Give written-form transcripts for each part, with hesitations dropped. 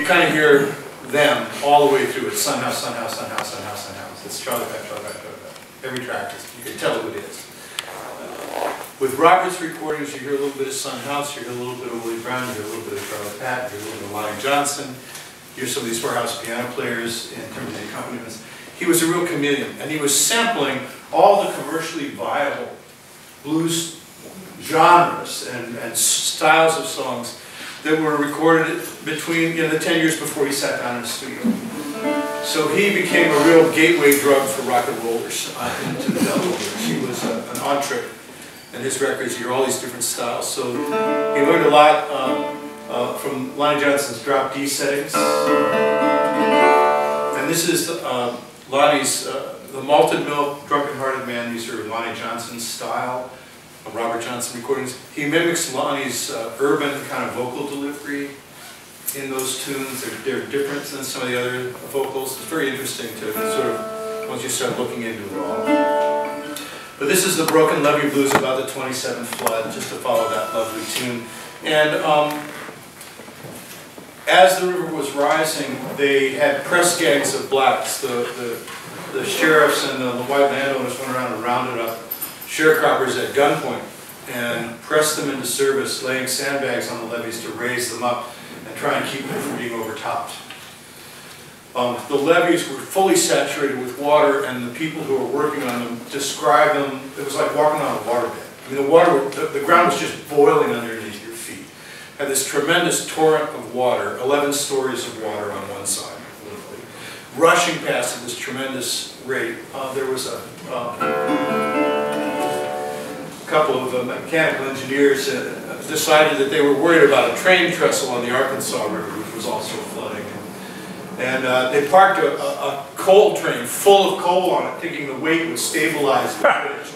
kind of hear them all the way through. It's Son House, Son House, Son House, Son House, Son House. It's Charlie Pat, Charlie Pat, Charlie Pat. Every track, you can tell who it is. With Robert's recordings, you hear a little bit of Son House, you hear a little bit of Willie Brown, you hear a little bit of Charlie Pat, you hear a little bit of Lonnie Johnson, you hear some of these four-house piano players in terms of the accompaniments. He was a real chameleon, and he was sampling all the commercially viable blues genres and styles of songs that were recorded between the 10 years before he sat down in the studio. So he became a real gateway drug for rock and rollers into the Delta Blues. He was an entree, and his records hear all these different styles. So he learned a lot from Lonnie Johnson's drop D settings. And this is Lonnie's The Malted Milk, Drunken Hearted Man. These are Lonnie Johnson's style. Robert Johnson recordings. He mimics Lonnie's urban kind of vocal delivery in those tunes. They're different than some of the other vocals. It's very interesting to sort of, once you start looking into it all. But this is the Broken Levee Blues about the 27th flood, just to follow that lovely tune. And as the river was rising, they had press gangs of blacks. The sheriffs and the white landowners went around and rounded up sharecroppers at gunpoint and pressed them into service, laying sandbags on the levees to raise them up and try and keep them from being overtopped. The levees were fully saturated with water, and the people who were working on them described them, it was like walking on a waterbed. I mean, the ground was just boiling underneath your feet. Had this tremendous torrent of water, 11 stories of water on one side, literally, rushing past at this tremendous rate. There was a couple of mechanical engineers decided that they were worried about a train trestle on the Arkansas River, which was also flooding. And they parked a coal train full of coal on it, thinking the weight would stabilize the bridge.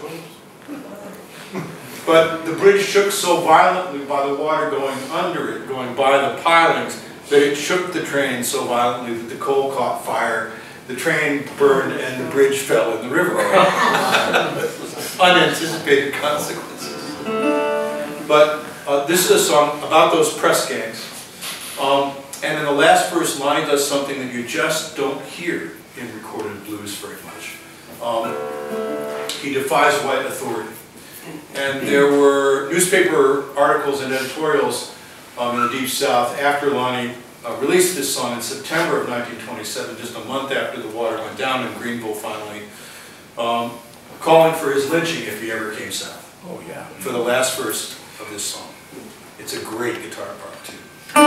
But the bridge shook so violently by the water going under it, going by the pilings, that it shook the train so violently that the coal caught fire. The train burned and the bridge fell in the river. Unanticipated consequences. But this is a song about those press gangs. And in the last verse, Lonnie does something that you just don't hear in recorded blues very much. He defies white authority. And there were newspaper articles and editorials in the Deep South after Lonnie released this song in September of 1927, just a month after the water went down in Greenville finally, calling for his lynching if he ever came south. Oh yeah. For the last verse of this song. It's a great guitar part too. I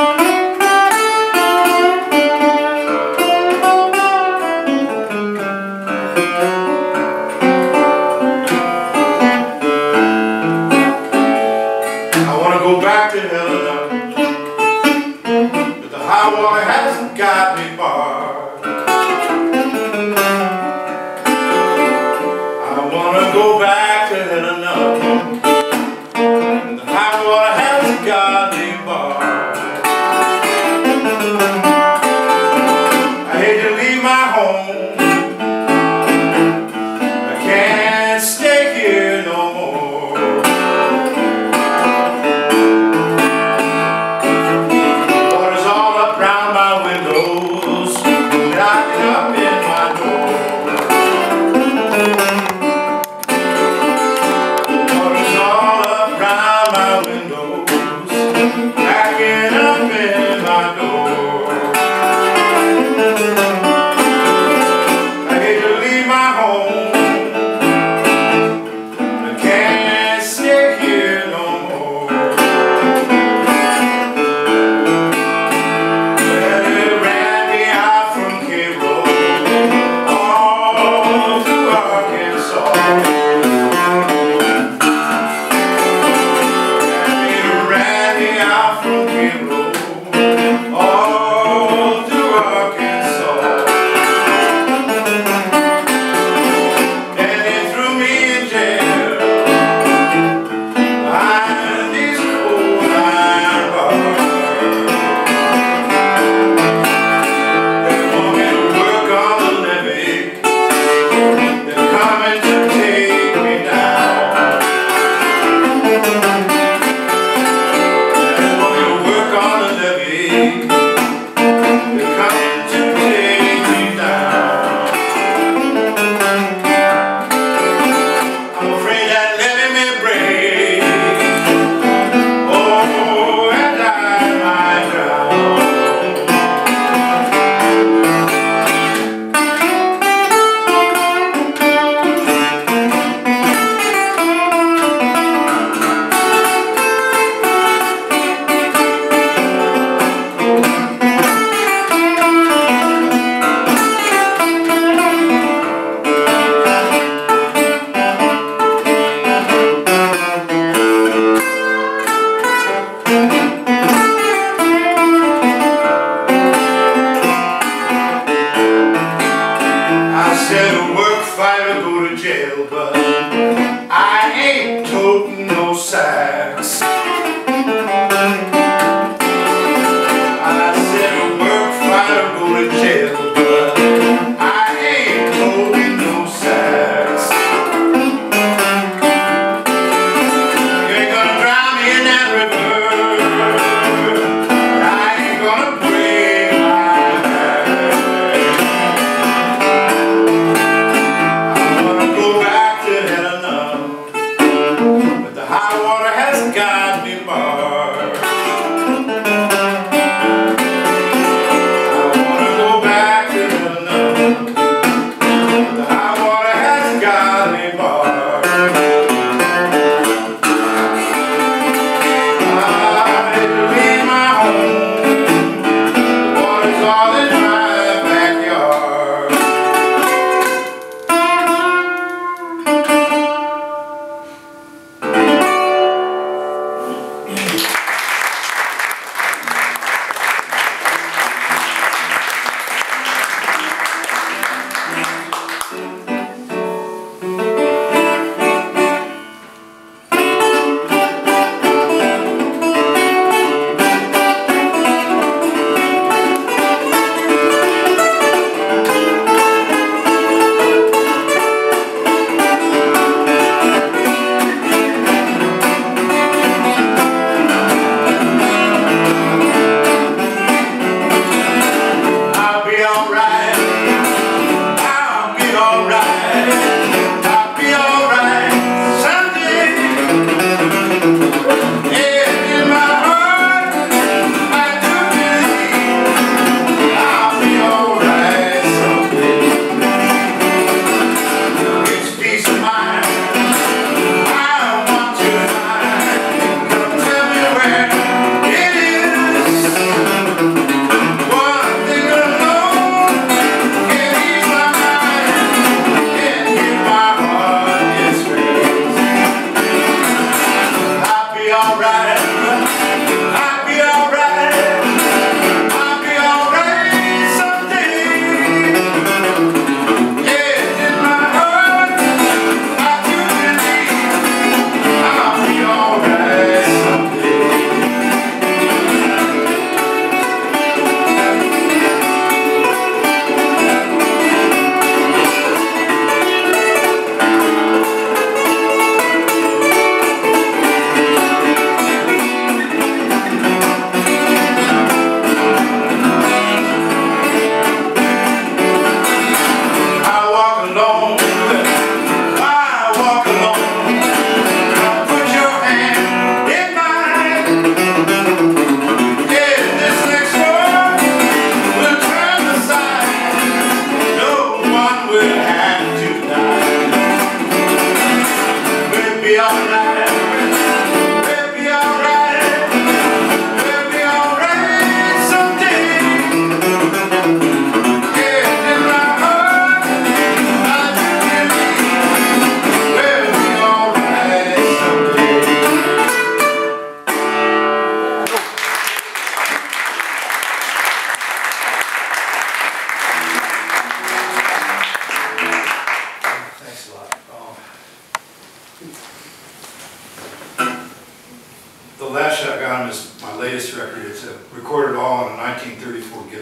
want to go back to Helena, but the high water hasn't got me far. Go back to Helena, the high water hasn't got me far. I hate to leave my home, I can't stay here no more. Water's all up round my windows,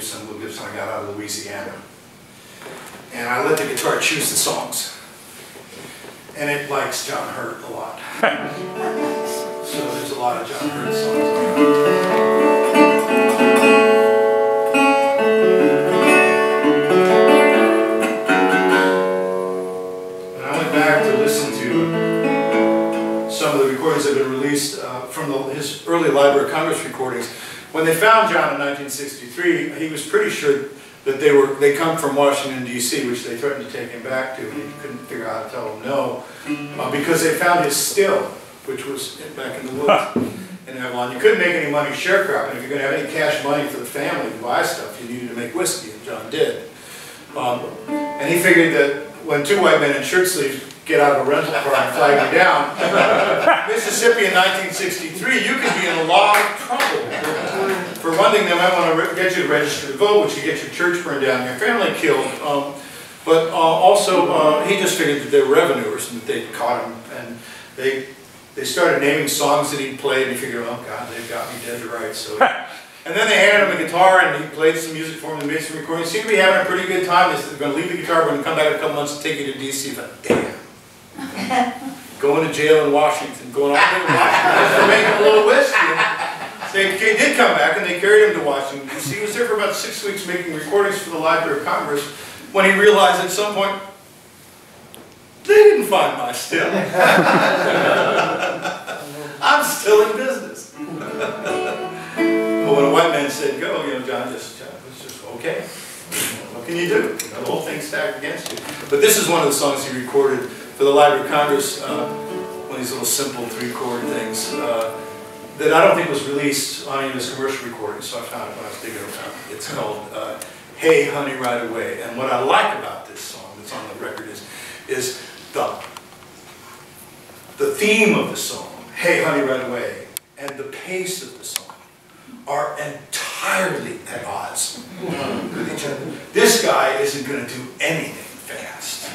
Gibson I got out of Louisiana. And I let the guitar choose the songs. And it likes John Hurt a lot. So there's a lot of John Hurt songs on it. Recordings that have been released from his early Library of Congress recordings. When they found John in 1963, he was pretty sure that they come from Washington, D.C., which they threatened to take him back to, and he couldn't figure out how to tell them no, because they found his still, which was back in the woods in Avalon. You couldn't make any money sharecropping. If you're going to have any cash money for the family to buy stuff, you needed to make whiskey, and John did. And he figured that when two white men in shirt sleeves get out of a rental car and flag you down, Mississippi in 1963, you could be in a lot of trouble. For one thing, they might want to get you to register to vote, which would get your church burned down and your family killed. But also, he just figured that they were revenuers and that they caught him. And they started naming songs that he'd played, and he figured, oh God, they've got me dead to rights. So, and then they handed him a guitar, and he played some music for him and made some recordings. He seemed to be having a pretty good time. They said they're going to leave the guitar, we're going to come back in a couple months and take you to D.C. But damn. Going to jail in Washington, going all the way to Washington for making a little whiskey. They did come back and they carried him to Washington, D.C. He was there for about 6 weeks making recordings for the Library of Congress when he realized at some point, they didn't find my still. I'm still in business. But when a white man said go, John was just okay. What can you do? The whole thing's stacked against you. But this is one of the songs he recorded for the Library of Congress, one of these little simple 3-chord things that I don't think was released on any of his commercial recordings, so I found it when I was digging around. It's called Hey Honey Right Away. And what I like about this song that's on the record is the theme of the song, Hey Honey Right Away, and the pace of the song are entirely at odds with each other. This guy isn't going to do anything fast.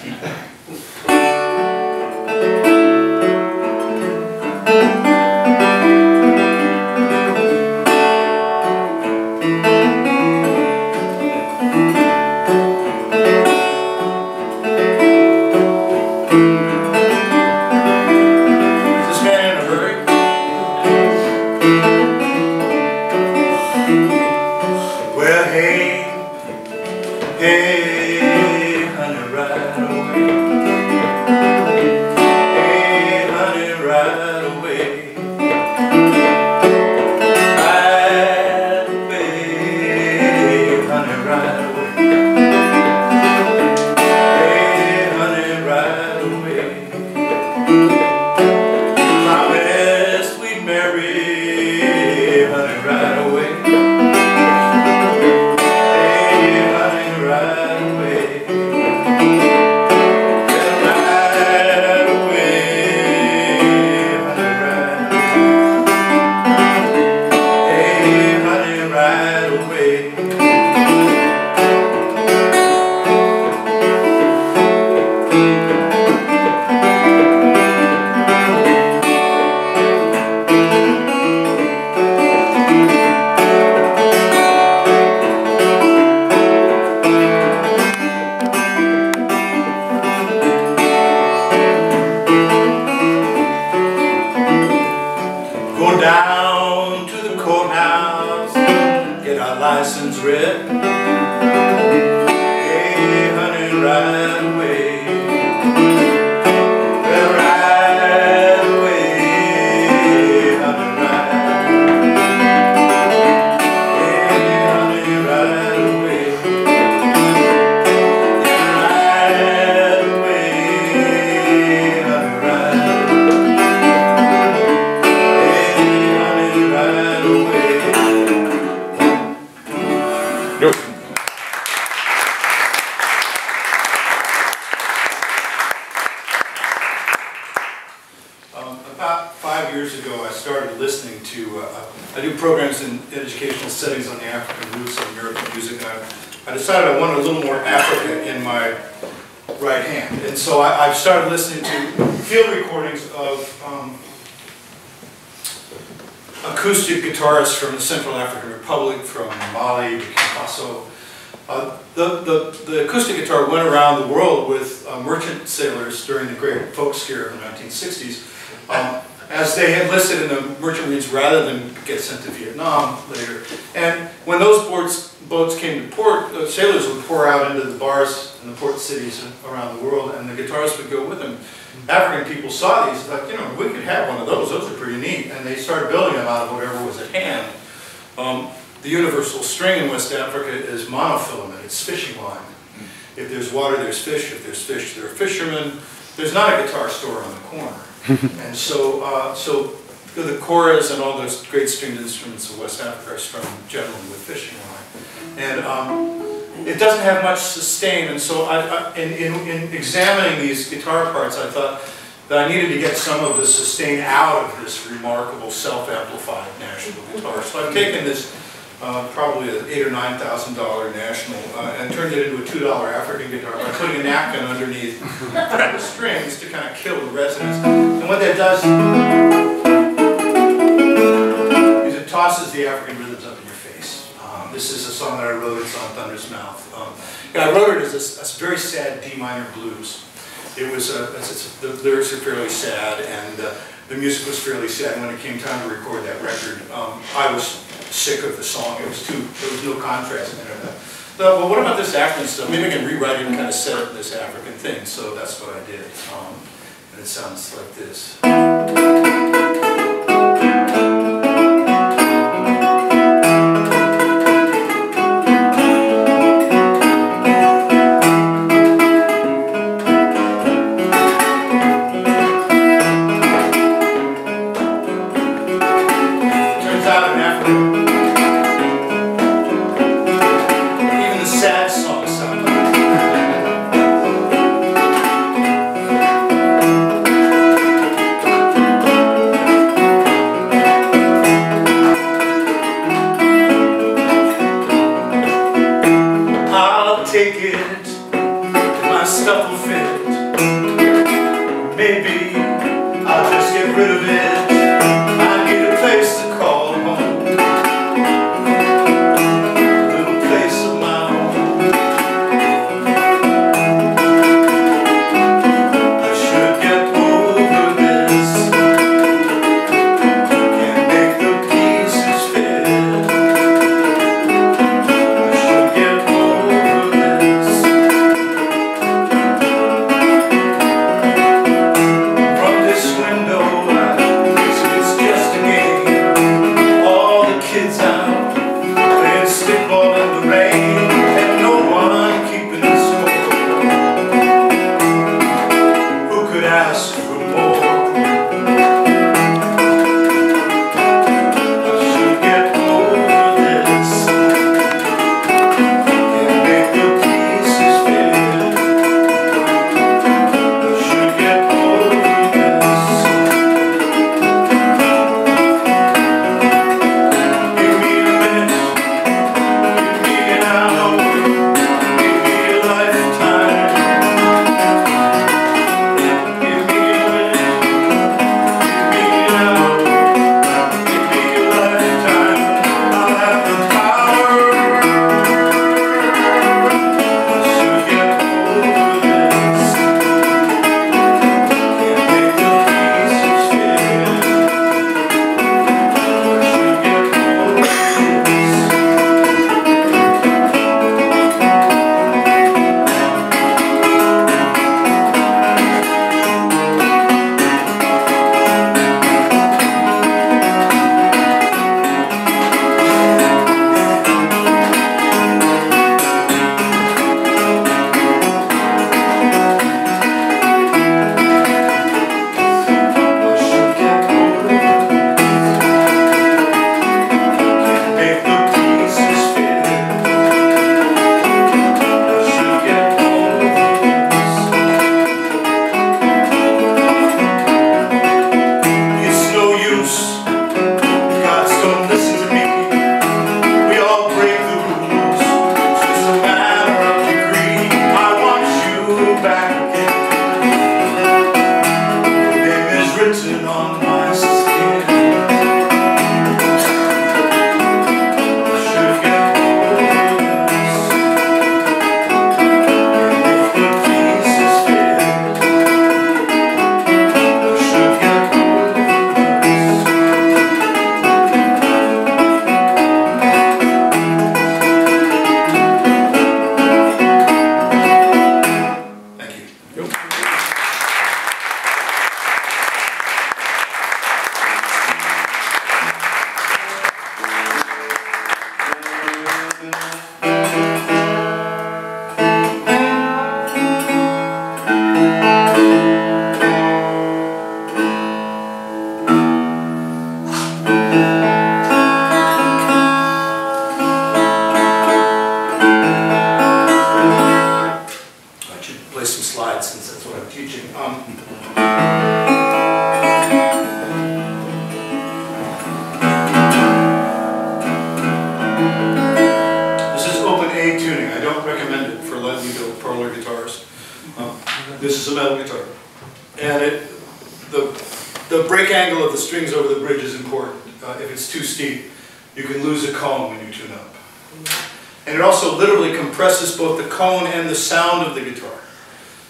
About 5 years ago, I started listening to, I do programs in educational settings on the African roots of American music, and I decided I wanted a little more Africa in my right hand. And so I've started listening to field recordings of acoustic guitarists from the Central African Republic, from Mali, Burkina Faso. The acoustic guitar went around the world with merchant sailors during the great folk scare of the 1960s, as they had enlisted in the merchant marines rather than get sent to Vietnam later. And when those boats came to port, the sailors would pour out into the bars in the port cities around the world, and the guitarists would go with them. African people saw these, like, you know, we could have one of those are pretty neat, and they started building them out of whatever was at hand. The universal string in West Africa is monofilament, it's fishing line. If there's water, there's fish. If there's fish, there are fishermen. There's not a guitar store on the corner. And so the koras and all those great stringed instruments of West Africa are strung generally with fishing line. And it doesn't have much sustain, and so in examining these guitar parts, I thought that I needed to get some of the sustain out of this remarkable self-amplified national guitar. So I've taken this probably an $8,000 or $9,000 national and turned it into a $2 African guitar by putting a napkin underneath the strings to kind of kill the resonance. And what that does is it tosses the African rhythms up in your face. This is a song that I wrote, it's on Thunder's Mouth. I wrote it as a very sad D minor blues. It was, the lyrics are fairly sad, and the music was fairly sad. When it came time to record that record, I was sick of the song. There was no contrast in it. Well, what about this African stuff? Maybe I can rewrite it and kind of set up this African thing. So that's what I did. And it sounds like this. Take it, my stuff will fit. Maybe I'll just get rid of it. I need a place to call home, a little place of my own. I should get over this. Can't make the pieces fit. I should get window, I tuning. I don't recommend it for lightly built parlor guitars. This is a metal guitar. And the break angle of the strings over the bridge is important. If it's too steep, you can lose a cone when you tune up. And it also literally compresses both the cone and the sound of the guitar.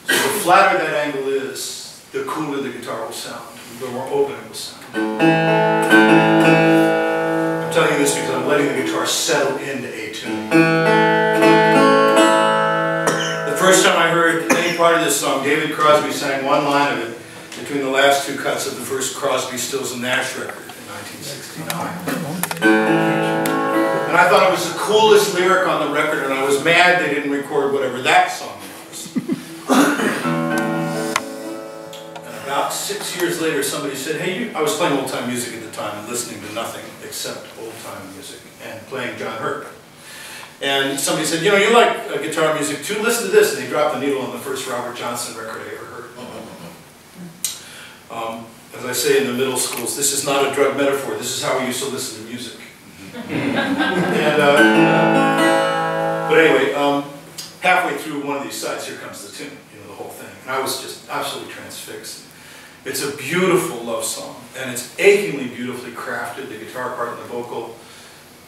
So the flatter that angle is, the cooler the guitar will sound, the more open it will sound. I'm telling you this because I'm letting the guitar settle into A tuning. The first time I heard any part of this song, David Crosby sang one line of it between the last two cuts of the first Crosby, Stills and Nash record in 1969. And I thought it was the coolest lyric on the record, and I was mad they didn't record whatever that song was. And about 6 years later, somebody said, hey, I was playing old-time music at the time and listening to nothing except old-time music and playing John Hurt. And somebody said, you know, you like guitar music too, listen to this. And they dropped the needle on the first Robert Johnson record I ever heard. As I say in the middle schools, this is not a drug metaphor, this is how we used to listen to music. But anyway, halfway through one of these sides, here comes the tune, you know, the whole thing. And I was just absolutely transfixed. It's a beautiful love song, and it's achingly beautifully crafted, the guitar part and the vocal.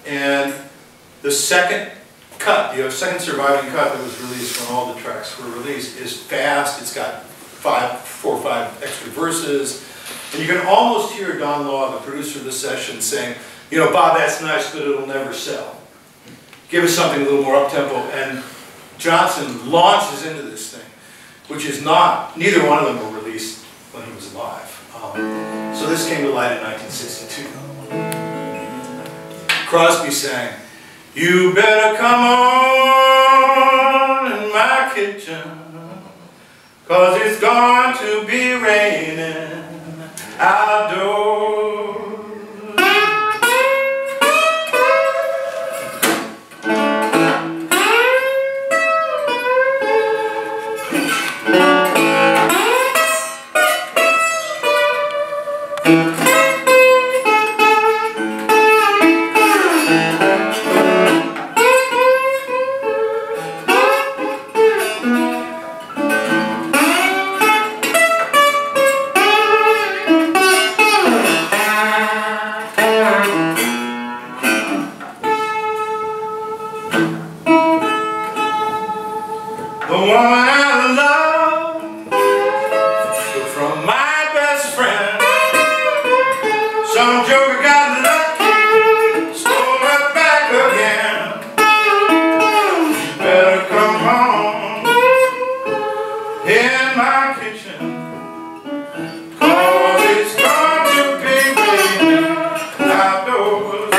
And the second cut, the second surviving cut that was released when all the tracks were released, is fast. It's got 4 or 5 extra verses. And you can almost hear Don Law, the producer of the session, saying, you know, Bob, that's nice, but it'll never sell. Give us something a little more up-tempo. And Johnson launches into this thing, which is not, neither one of them were released when he was alive. So this came to light in 1962. Crosby sang, you better come on in my kitchen, 'cause it's going to be raining outdoors. The woman I love took from my best friend. Some joker got lucky, stole her back again. You better come home in my kitchen, 'cause it's going to be raining outdoors.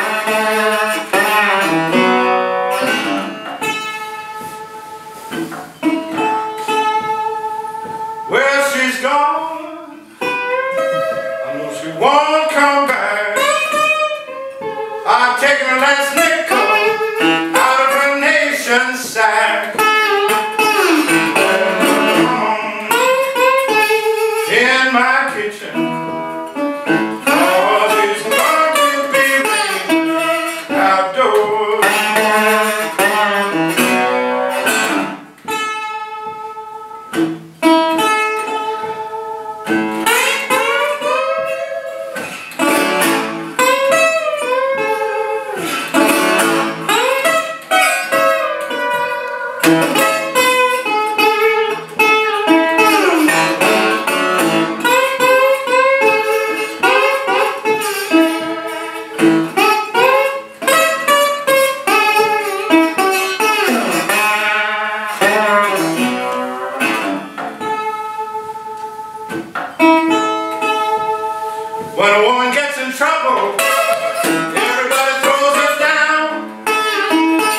Well, she's gone, I know she won't come back. I've taken her last nickel out of her nation's sack. In my kitchen, 'cause it's going to be raining outdoors. When a woman gets in trouble, everybody throws her down,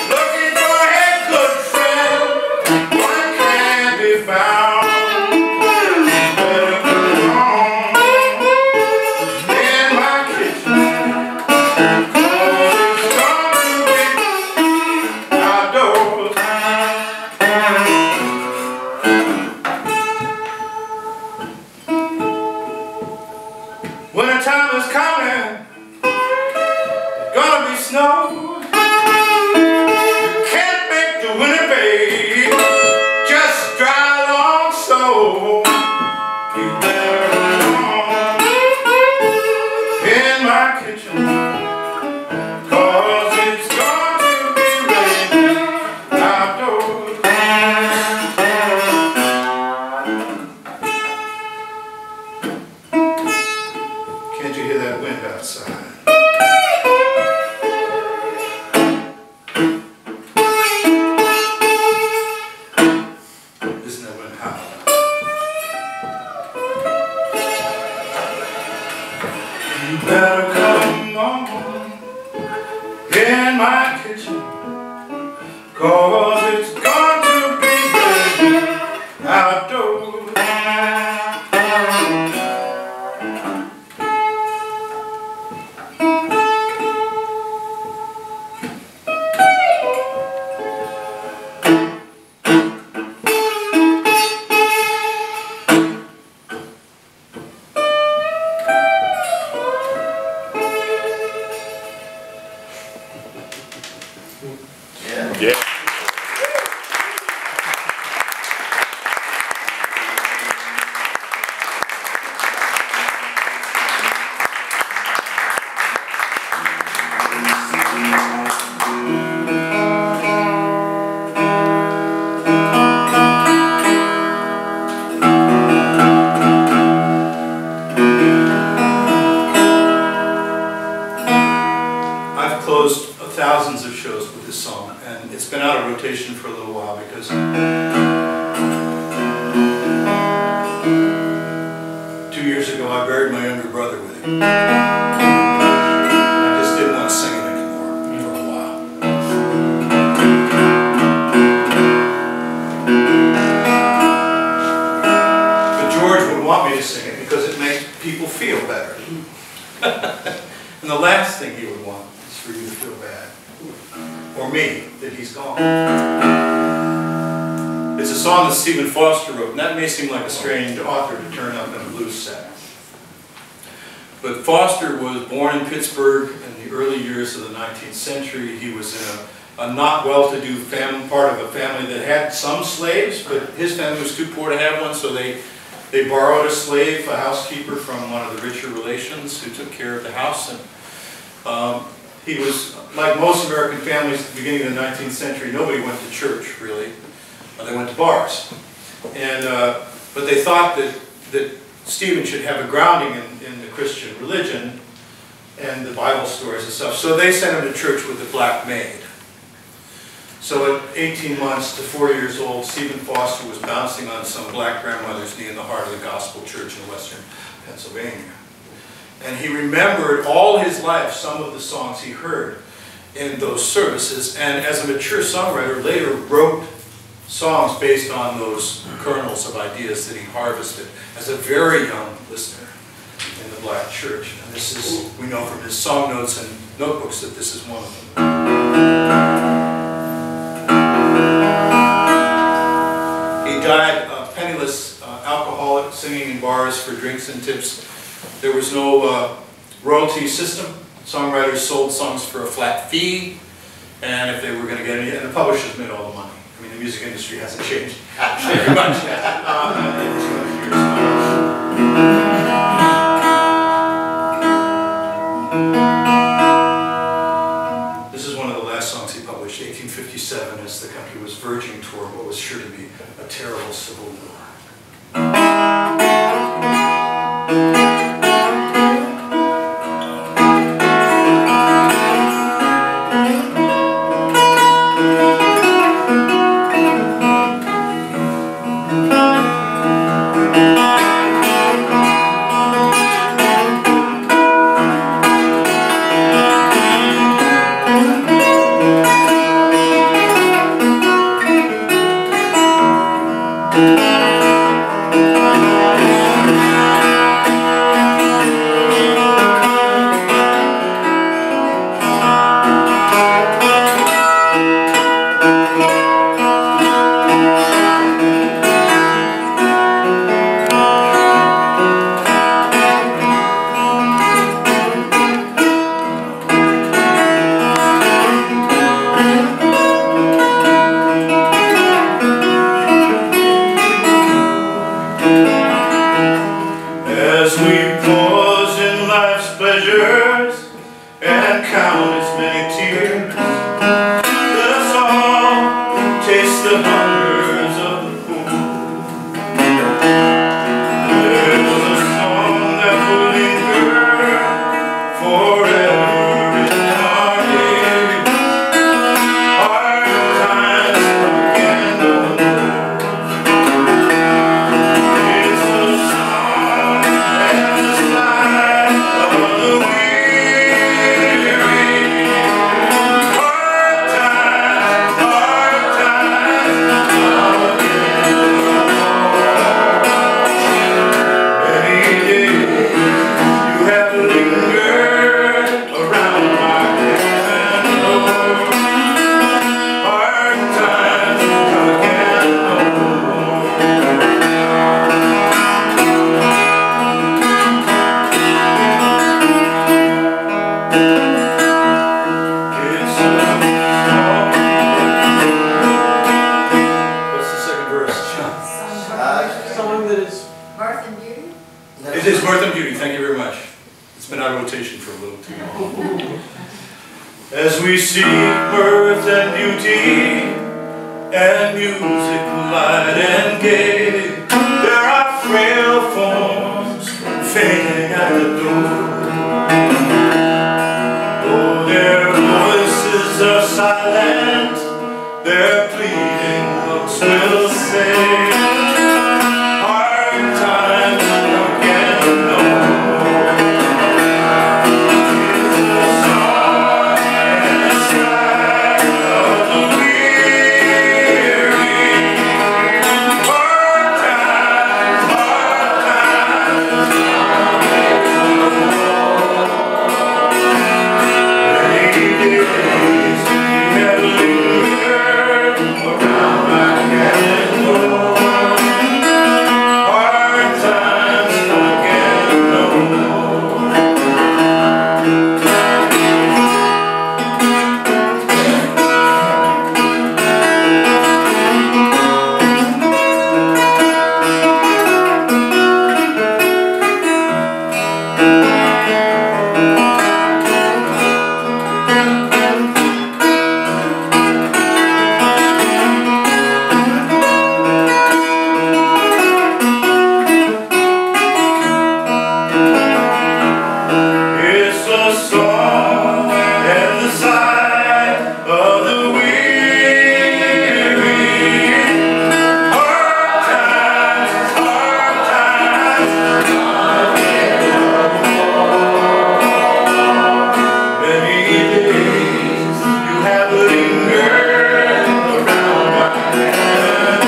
looking for a good friend. rotation for a little while because 2 years ago I buried my younger brother with it. I just didn't want to sing it anymore for a while. But George would want me to sing it because it makes people feel better. And the last thing he would want is for you to feel bad. Or me, that he's gone. It's a song that Stephen Foster wrote, and that may seem like a strange author to turn up in a blues set. But Foster was born in Pittsburgh in the early years of the 19th century. He was in a not well-to-do family, part of a family that had some slaves, but his family was too poor to have one, so they borrowed a slave, a housekeeper, from one of the richer relations who took care of the house. And he was, like most American families at the beginning of the 19th century, nobody went to church, really. They went to bars. And, but they thought that Stephen should have a grounding in the Christian religion and the Bible stories and stuff. So they sent him to church with a black maid. So at 18 months to 4 years old, Stephen Foster was bouncing on some black grandmother's knee in the heart of the gospel church in western Pennsylvania. And he remembered all his life some of the songs he heard in those services, and as a mature songwriter later wrote songs based on those kernels of ideas that he harvested as a very young listener in the black church. And this is, we know from his song notes and notebooks that this is one of them. He died a penniless alcoholic, singing in bars for drinks and tips. There was no royalty system. Songwriters sold songs for a flat fee, and if they were going to get any, and the publishers made all the money. I mean, the music industry hasn't changed very much in 200 years. This is one of the last songs he published, 1857, as the country was verging toward what was sure to be a terrible civil war. As we pause in life's pleasures and count its many tears, let us all taste the hungers of the poor. There's a song that will linger forever in our ears. Hard times again no more. It's a song and the sigh of the weary. Hard times come again. Many days you have lingered around my cabin door. Hard times come again no more. It's a song. What's the second verse? Song that is Mirth and Beauty? It is Mirth and Beauty, thank you very much. It's been out of rotation for a little too long. As we seek mirth and beauty and music light and gay, there are frail forms fading at the door. Though their voices are silent, their pleas folks will say, hard times again no more. It's a song and a sigh of the weary. Hard times, many days you have lingered around my cabin. Hard times again no more. It's a song and the sigh of the weary. Hard times, many days you have lingered around my cabin.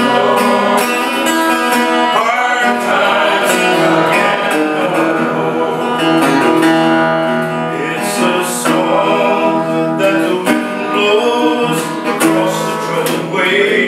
Hard times again no more. It's a song that the wind blows across the troubled way.